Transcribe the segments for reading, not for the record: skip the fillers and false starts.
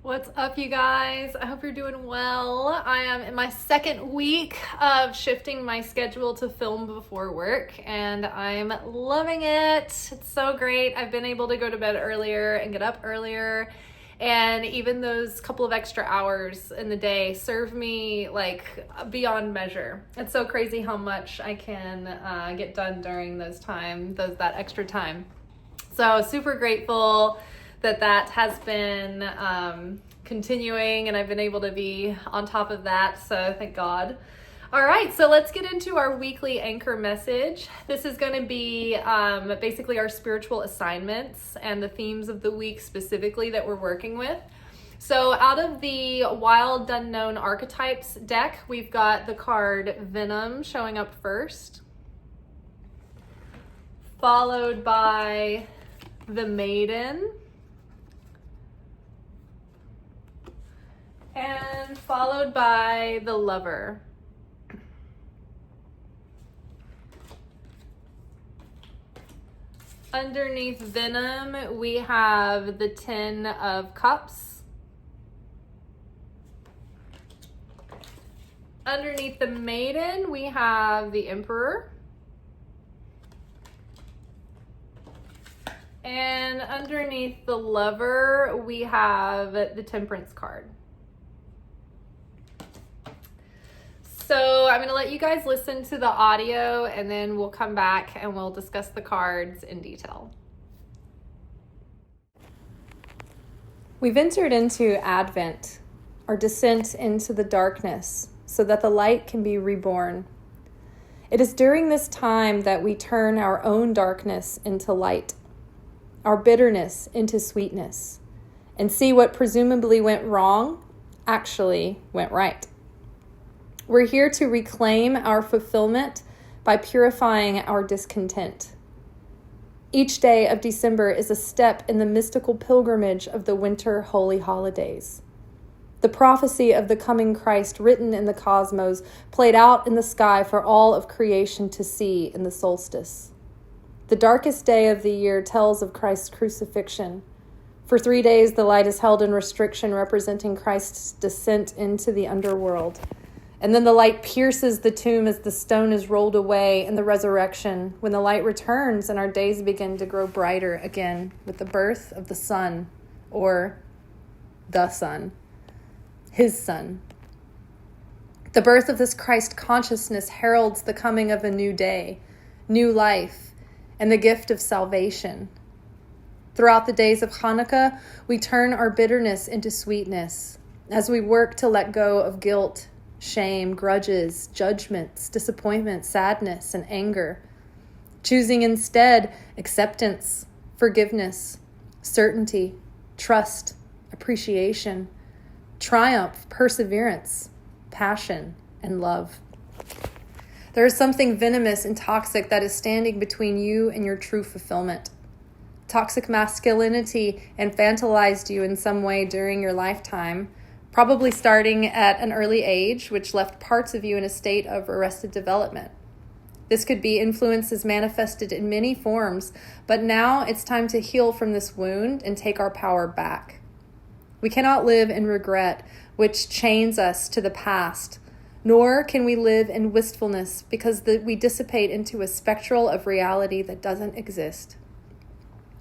What's up, you guys? I hope you're doing well. I am in my second week of shifting my schedule to film before work, and I'm loving it. It's so great. I've been able to go to bed earlier and get up earlier, and even those couple of extra hours in the day serve me like beyond measure. It's so crazy how much I can get done during that extra time. So super grateful that has been continuing, and I've been able to be on top of that, so thank God. All right, so let's get into our weekly anchor message. This is going to be basically our spiritual assignments and the themes of the week specifically that we're working with. So out of the Wild Unknown Archetypes deck, we've got the card Venom showing up first, followed by the Maiden, and followed by the Lover. Underneath Venom, we have the Ten of Cups. Underneath the Maiden, we have the Emperor. And underneath the Lover, we have the Temperance card. So I'm going to let you guys listen to the audio, and then we'll come back and we'll discuss the cards in detail. We've entered into Advent, our descent into the darkness, so that the light can be reborn. It is during this time that we turn our own darkness into light, our bitterness into sweetness, and see what presumably went wrong actually went right. We're here to reclaim our fulfillment by purifying our discontent. Each day of December is a step in the mystical pilgrimage of the winter holy holidays. The prophecy of the coming Christ written in the cosmos played out in the sky for all of creation to see in the solstice. The darkest day of the year tells of Christ's crucifixion. For 3 days, the light is held in restriction, representing Christ's descent into the underworld. And then the light pierces the tomb as the stone is rolled away in the resurrection, when the light returns and our days begin to grow brighter again with the birth of the Son, or the Son, his Son. The birth of this Christ consciousness heralds the coming of a new day, new life, and the gift of salvation. Throughout the days of Chanukah, we turn our bitterness into sweetness as we work to let go of guilt, shame, grudges, judgments, disappointment, sadness, and anger, choosing instead acceptance, forgiveness, certainty, trust, appreciation, triumph, perseverance, passion, and love. There is something venomous and toxic that is standing between you and your true fulfillment. Toxic masculinity infantilized you in some way during your lifetime, probably starting at an early age, which left parts of you in a state of arrested development. This could be influences manifested in many forms, but now it's time to heal from this wound and take our power back. We cannot live in regret, which chains us to the past, nor can we live in wistfulness, because we dissipate into a spectral of reality that doesn't exist.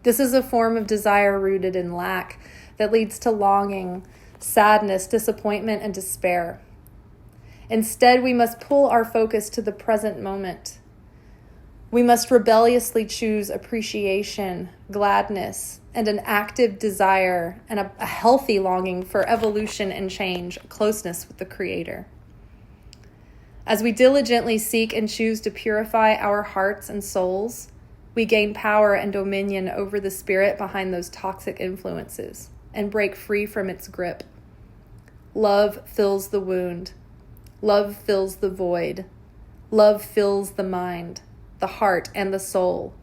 This is a form of desire rooted in lack that leads to longing, sadness, disappointment, and despair. Instead, we must pull our focus to the present moment. We must rebelliously choose appreciation, gladness, and an active desire and a healthy longing for evolution and change, closeness with the Creator. As we diligently seek and choose to purify our hearts and souls, we gain power and dominion over the spirit behind those toxic influences and break free from its grip. Love fills the wound. Love fills the void. Love fills the mind, the heart, and the soul.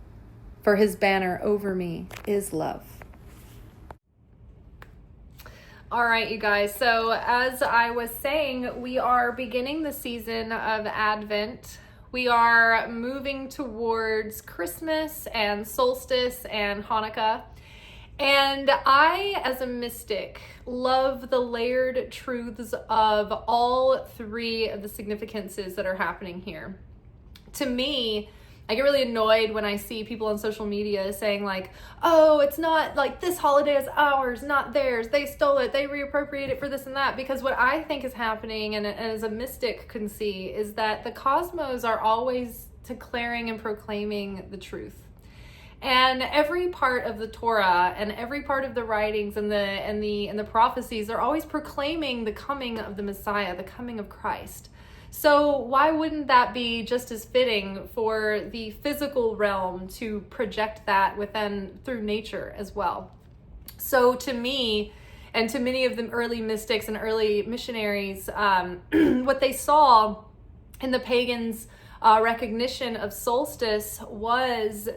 For his banner over me is love. All right, you guys. So as I was saying, we are beginning the season of Advent. We are moving towards Christmas and Solstice and Hanukkah. And I, as a mystic, love the layered truths of all three of the significances that are happening here. To me, I get really annoyed when I see people on social media saying like, oh, it's not like this holiday is ours, not theirs. They stole it. They reappropriate it for this and that. Because what I think is happening, and as a mystic can see, is that the cosmos are always declaring and proclaiming the truth. And every part of the Torah and every part of the writings and the prophecies are always proclaiming the coming of the Messiah, the coming of Christ. So why wouldn't that be just as fitting for the physical realm to project that within through nature as well? So to me, and to many of the early mystics and early missionaries, what they saw in the pagans' recognition of solstice was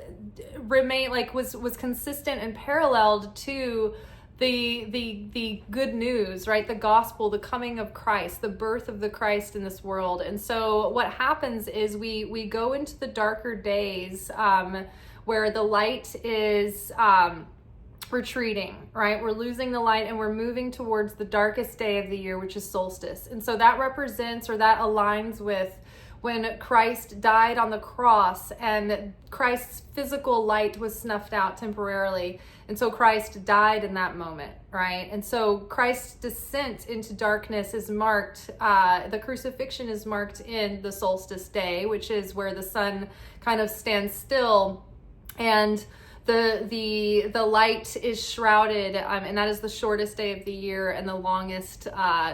consistent and paralleled to the good news, right? The gospel, the coming of Christ, the birth of the Christ in this world. And so what happens is we go into the darker days where the light is retreating, right? We're losing the light and we're moving towards the darkest day of the year, which is solstice. And so that represents, or that aligns with, when Christ died on the cross and Christ's physical light was snuffed out temporarily. And so Christ died in that moment, right? And so Christ's descent into darkness is marked, the crucifixion is marked in the solstice day, which is where the sun kind of stands still and the light is shrouded, and that is the shortest day of the year and the longest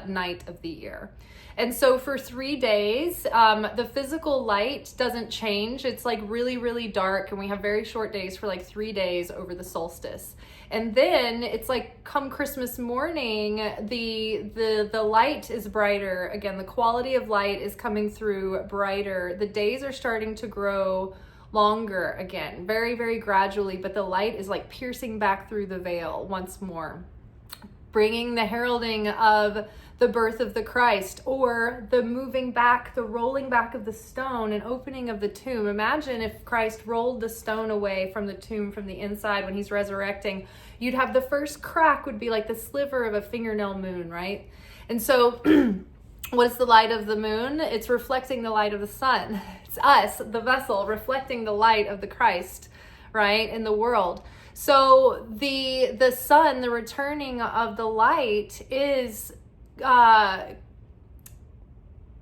night of the year. And so for 3 days, the physical light doesn't change. It's like really, really dark, and we have very short days for like 3 days over the solstice. And then it's like come Christmas morning, the light is brighter. Again, the quality of light is coming through brighter. The days are starting to grow longer again, very, very gradually, but the light is like piercing back through the veil once more, bringing the heralding of the birth of the Christ, or the moving back, the rolling back of the stone and opening of the tomb. Imagine if Christ rolled the stone away from the tomb from the inside when he's resurrecting. You'd have the first crack would be like the sliver of a fingernail moon, right? And so what is the light of the moon? It's reflecting the light of the sun. It's us, the vessel, reflecting the light of the Christ, right, in the world. So the sun, the returning of the light is,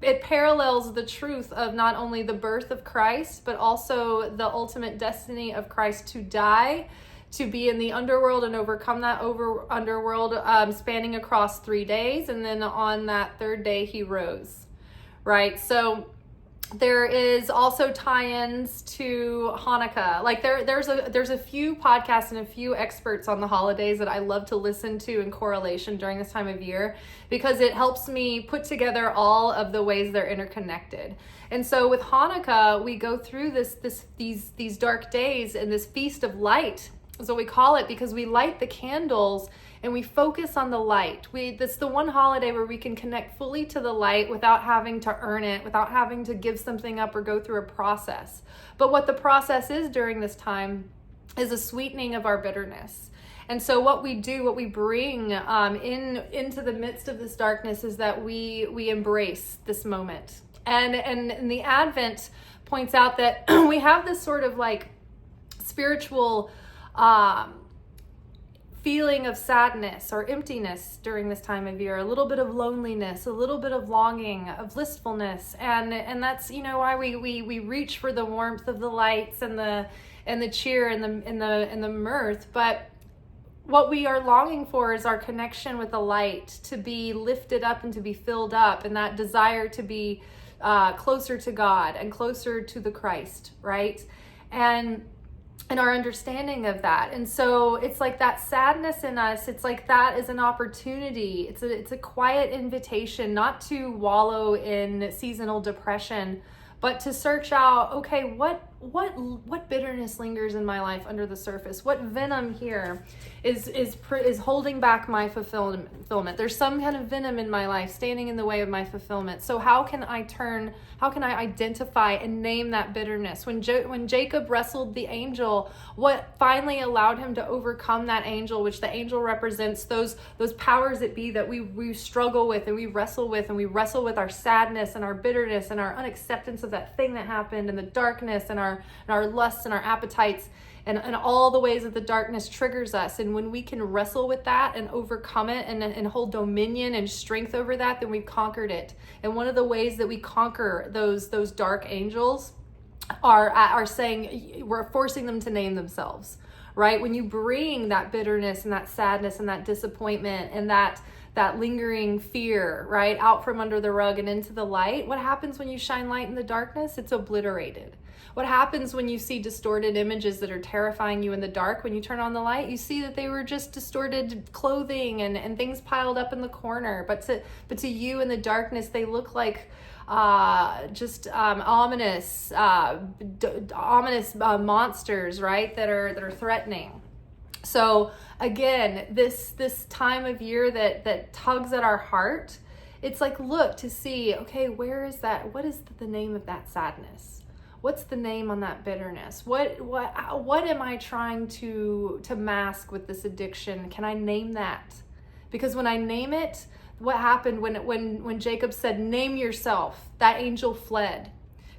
it parallels the truth of not only the birth of Christ, but also the ultimate destiny of Christ to die, to be in the underworld and overcome that underworld, spanning across 3 days. And then on that third day, he rose, right? So there is also tie-ins to Hanukkah. Like there's a few podcasts and a few experts on the holidays that I love to listen to in correlation during this time of year, because it helps me put together all of the ways they're interconnected. And so with Hanukkah, we go through these dark days and this feast of light is what we call it, because we light the candles and we focus on the light. That's the one holiday where we can connect fully to the light without having to earn it, without having to give something up or go through a process. But what the process is during this time is a sweetening of our bitterness. And so what we do, what we bring into the midst of this darkness is that we embrace this moment. And the Advent points out that we have this sort of like spiritual feeling of sadness or emptiness during this time of year, a little bit of loneliness, a little bit of longing, of wistfulness, and that's, you know, why we reach for the warmth of the lights and the cheer and the mirth. But what we are longing for is our connection with the light, to be lifted up and to be filled up, and that desire to be closer to God and closer to the Christ, right? And our understanding of that. And so it's like that sadness in us, it's like that is an opportunity. It's a quiet invitation not to wallow in seasonal depression, but to search out, okay, what what bitterness lingers in my life under the surface? What venom here is holding back my fulfillment? There's some kind of venom in my life standing in the way of my fulfillment. So how can I identify and name that bitterness? When Jacob wrestled the angel, what finally allowed him to overcome that angel, which the angel represents those powers that be that we struggle with and we wrestle with our sadness and our bitterness and our unacceptance of that thing that happened, and the darkness and our lusts and our appetites and all the ways that the darkness triggers us. And when we can wrestle with that and overcome it and hold dominion and strength over that, then we've conquered it. And one of the ways that we conquer those dark angels are saying, we're forcing them to name themselves, right? When you bring that bitterness and that sadness and that disappointment and that lingering fear, right, out from under the rug and into the light, what happens when you shine light in the darkness? It's obliterated. What happens when you see distorted images that are terrifying you in the dark? When you turn on the light, you see that they were just distorted clothing and things piled up in the corner. But to you in the darkness, they look like ominous monsters, right, that are threatening. So again, this time of year that tugs at our heart, it's like, look to see, okay, where is that? What is the name of that sadness? What's the name on that bitterness? What am I trying to mask with this addiction? Can I name that? Because when I name it, what happened when Jacob said, name yourself, that angel fled.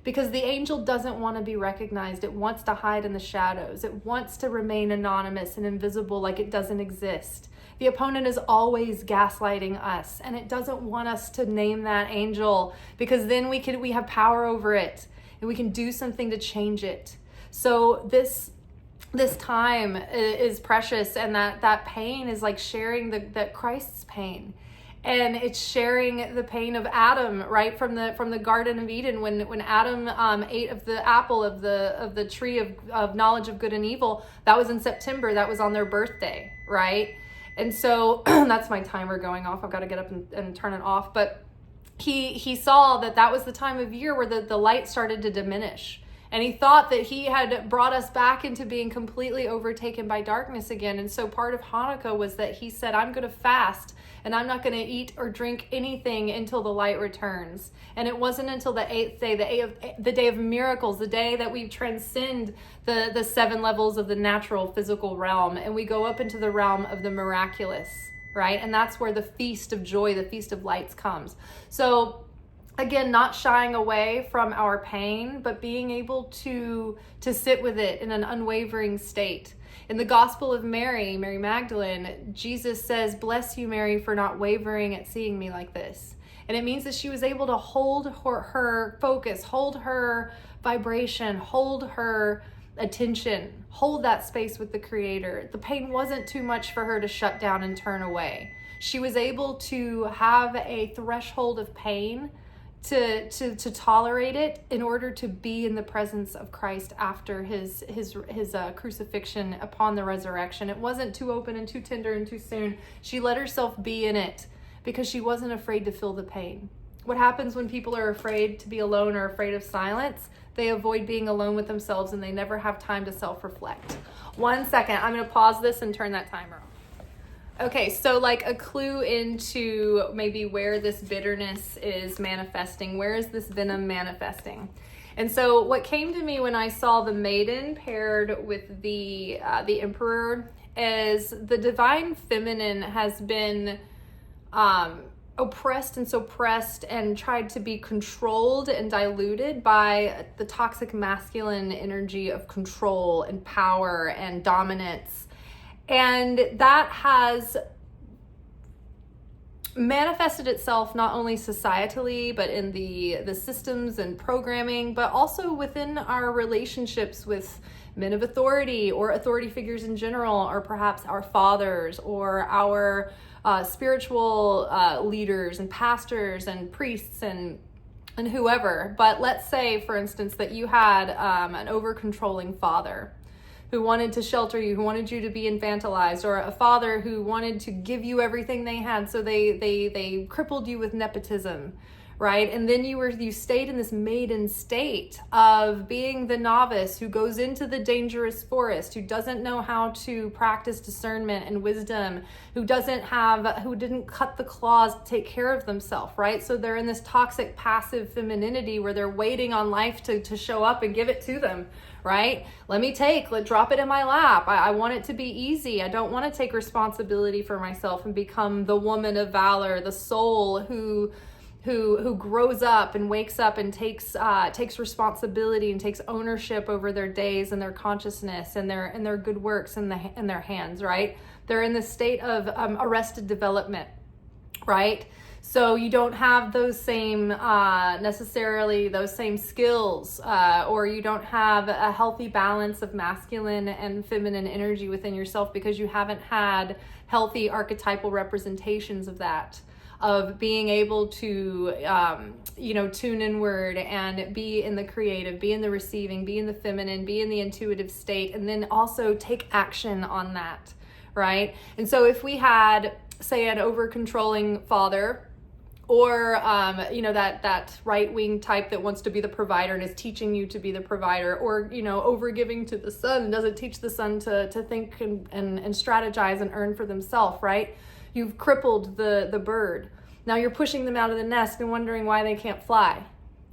Because the angel doesn't want to be recognized. It wants to hide in the shadows. It wants to remain anonymous and invisible, like it doesn't exist. The opponent is always gaslighting us, and it doesn't want us to name that angel, because then we have power over it and we can do something to change it. So this time is precious, and that pain is like sharing that Christ's pain. And it's sharing the pain of Adam, right, from the Garden of Eden, when Adam ate of the apple of the tree of knowledge of good and evil. That was in September. That was on their birthday, right? And so that's my timer going off. I've got to get up and turn it off. But he saw that was the time of year where the light started to diminish. And he thought that he had brought us back into being completely overtaken by darkness again. And so part of Hanukkah was that he said, I'm going to fast, and I'm not going to eat or drink anything until the light returns. And it wasn't until the 8th day, the day of miracles, the day that we transcend the 7 levels of the natural physical realm, and we go up into the realm of the miraculous, right? And that's where the feast of joy, the feast of lights comes. So again, not shying away from our pain, but being able to sit with it in an unwavering state. In the Gospel of Mary Magdalene, Jesus says, "Bless you, Mary, for not wavering at seeing me like this." And it means that she was able to hold her focus, hold her vibration, hold her attention, hold that space with the Creator. The pain wasn't too much for her to shut down and turn away. She was able to have a threshold of pain to tolerate it in order to be in the presence of Christ after his crucifixion upon the resurrection. It wasn't too open and too tender and too soon. She let herself be in it because she wasn't afraid to feel the pain. What happens when people are afraid to be alone or afraid of silence? They avoid being alone with themselves, and they never have time to self-reflect. 1 second, I'm going to pause this and turn that timer off. Okay, so like a clue into maybe where this bitterness is manifesting. Where is this venom manifesting? And so what came to me when I saw the maiden paired with the emperor is the divine feminine has been oppressed and suppressed and tried to be controlled and diluted by the toxic masculine energy of control and power and dominance. And that has manifested itself not only societally, but in the systems and programming, but also within our relationships with men of authority or authority figures in general, or perhaps our fathers or our spiritual leaders and pastors and priests and whoever. But let's say, for instance, that you had an over-controlling father who wanted to shelter you, who wanted you to be infantilized, or a father who wanted to give you everything they had, so they crippled you with nepotism, right? And then you stayed in this maiden state of being the novice who goes into the dangerous forest, who doesn't know how to practice discernment and wisdom, who didn't cut the claws to take care of themselves, right? So they're in this toxic passive femininity where they're waiting on life to show up and give it to them, right? Let's drop it in my lap. I want it to be easy. I don't want to take responsibility for myself and become the woman of valor, the soul who grows up and wakes up and takes responsibility and takes ownership over their days and their consciousness and their good works in their hands, right? They're in the state of arrested development, right? So you don't have those same skills, or you don't have a healthy balance of masculine and feminine energy within yourself because you haven't had healthy archetypal representations of that, of being able to, tune inward and be in the creative, be in the receiving, be in the feminine, be in the intuitive state, and then also take action on that, right? And so if we had, say, an over-controlling father, or that right-wing type that wants to be the provider and is teaching you to be the provider, or over-giving to the son and doesn't teach the son to think and strategize and earn for themselves, right? You've crippled the bird. Now you're pushing them out of the nest and wondering why they can't fly,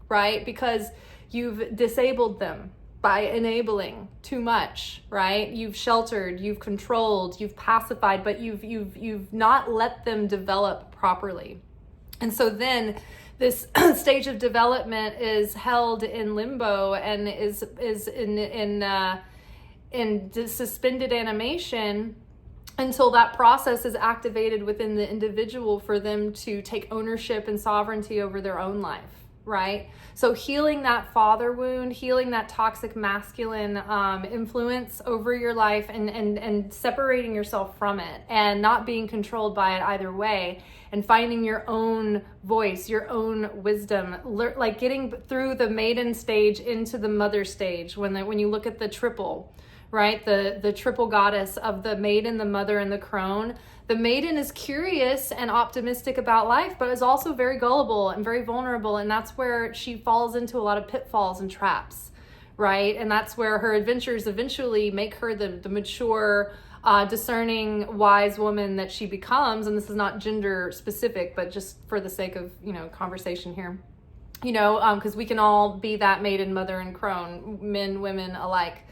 right? Because you've disabled them by enabling too much, right? You've sheltered, you've controlled, you've pacified, but you've not let them develop properly. And so then this stage of development is held in limbo and is in suspended animation until that process is activated within the individual for them to take ownership and sovereignty over their own life, right? So healing that father wound, healing that toxic masculine influence over your life, and separating yourself from it and not being controlled by it either way, and finding your own voice, your own wisdom, like getting through the maiden stage into the mother stage. When you look at the triple, right? The triple goddess of the maiden, the mother, and the crone. The maiden is curious and optimistic about life, but is also very gullible and very vulnerable. And that's where she falls into a lot of pitfalls and traps, right? And that's where her adventures eventually make her the mature, discerning, wise woman that she becomes. And this is not gender specific, but just for the sake of, conversation here, because we can all be that maiden, mother, and crone, men, women alike.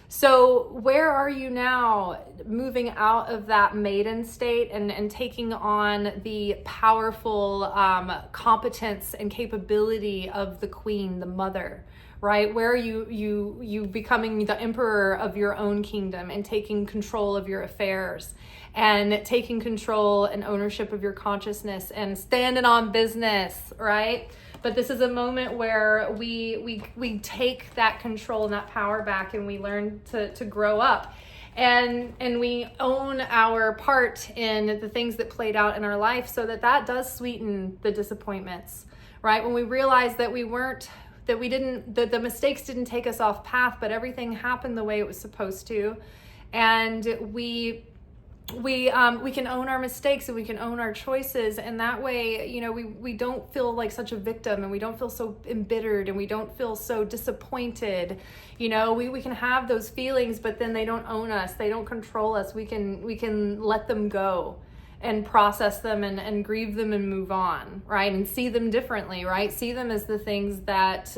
So where are you now, moving out of that maiden state and taking on the powerful competence and capability of the queen, the mother, right? Where are you becoming the emperor of your own kingdom and taking control of your affairs and taking control and ownership of your consciousness and standing on business, right? But this is a moment where we take that control and that power back, and we learn to grow up, and we own our part in the things that played out in our life, so that does sweeten the disappointments, right? When we realize that the mistakes didn't take us off path, but everything happened the way it was supposed to, and we can own our mistakes and we can own our choices, and that way, we don't feel like such a victim, and we don't feel so embittered, and we don't feel so disappointed. We can have those feelings, but then they don't own us, they don't control us. We can let them go and process them and grieve them and move on, right? And see them differently, right? See them as the things that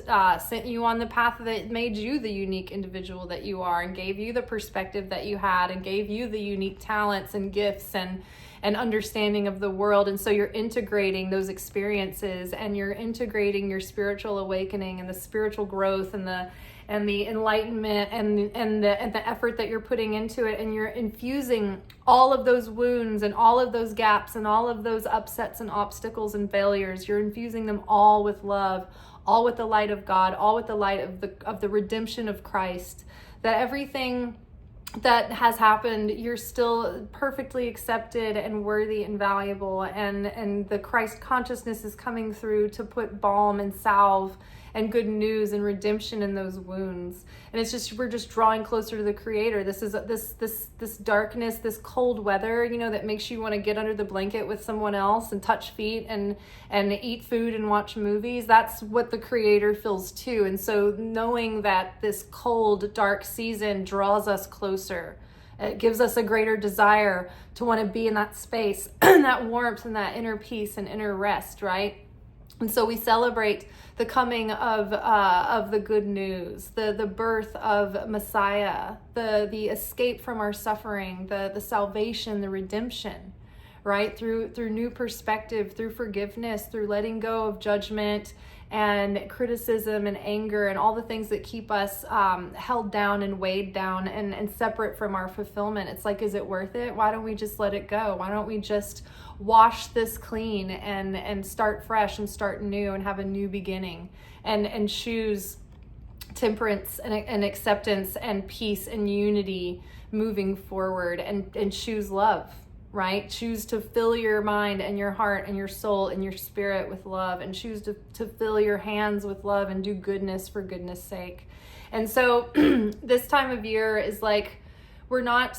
sent you on the path that made you the unique individual that you are, and gave you the perspective that you had, and gave you the unique talents and gifts and understanding of the world. And so you're integrating those experiences, and you're integrating your spiritual awakening and the spiritual growth and the enlightenment and the effort that you're putting into it, and you're infusing all of those wounds and all of those gaps and all of those upsets and obstacles and failures. You're infusing them all with love, all with the light of God, all with the light of the redemption of Christ. That everything that has happened, you're still perfectly accepted and worthy and valuable, and the Christ consciousness is coming through to put balm and salve and good news and redemption in those wounds. And it's just, we're just drawing closer to the Creator. This is this darkness, this cold weather, you know, that makes you want to get under the blanket with someone else and touch feet and eat food and watch movies. That's what the Creator feels too. And so knowing that this cold, dark season draws us closer, it gives us a greater desire to want to be in that space, that warmth and that inner peace and inner rest, right? And so we celebrate the coming of the good news, the birth of Messiah, the escape from our suffering, the salvation, the redemption, right? Through new perspective, through forgiveness, through letting go of judgment and criticism and anger and all the things that keep us held down and weighed down and separate from our fulfillment. It's like, is it worth it? Why don't we just let it go? Why don't we just wash this clean and start fresh and start new and have a new beginning and choose temperance and acceptance and peace and unity moving forward and choose love, right? Choose to fill your mind and your heart and your soul and your spirit with love, and choose to fill your hands with love and do goodness for goodness sake. And so this time of year is like, we're not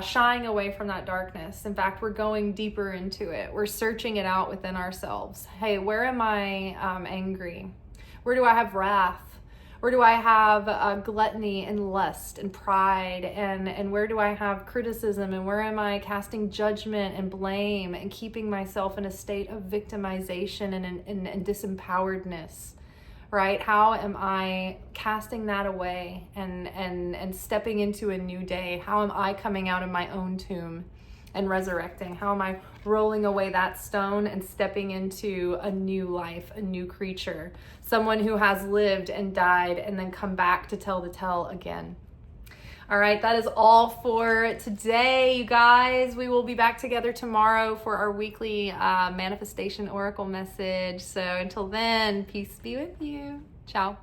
shying away from that darkness. In fact, we're going deeper into it. We're searching it out within ourselves. Hey, where am I angry? Where do I have wrath? Where do I have gluttony and lust and pride? And where do I have criticism? And where am I casting judgment and blame and keeping myself in a state of victimization and disempoweredness? Right? How am I casting that away and stepping into a new day? How am I coming out of my own tomb and resurrecting? How am I rolling away that stone and stepping into a new life, a new creature, someone who has lived and died and then come back to tell the tale again? All right, that is all for today, you guys. We will be back together tomorrow for our weekly manifestation oracle message. So until then, peace be with you. Ciao.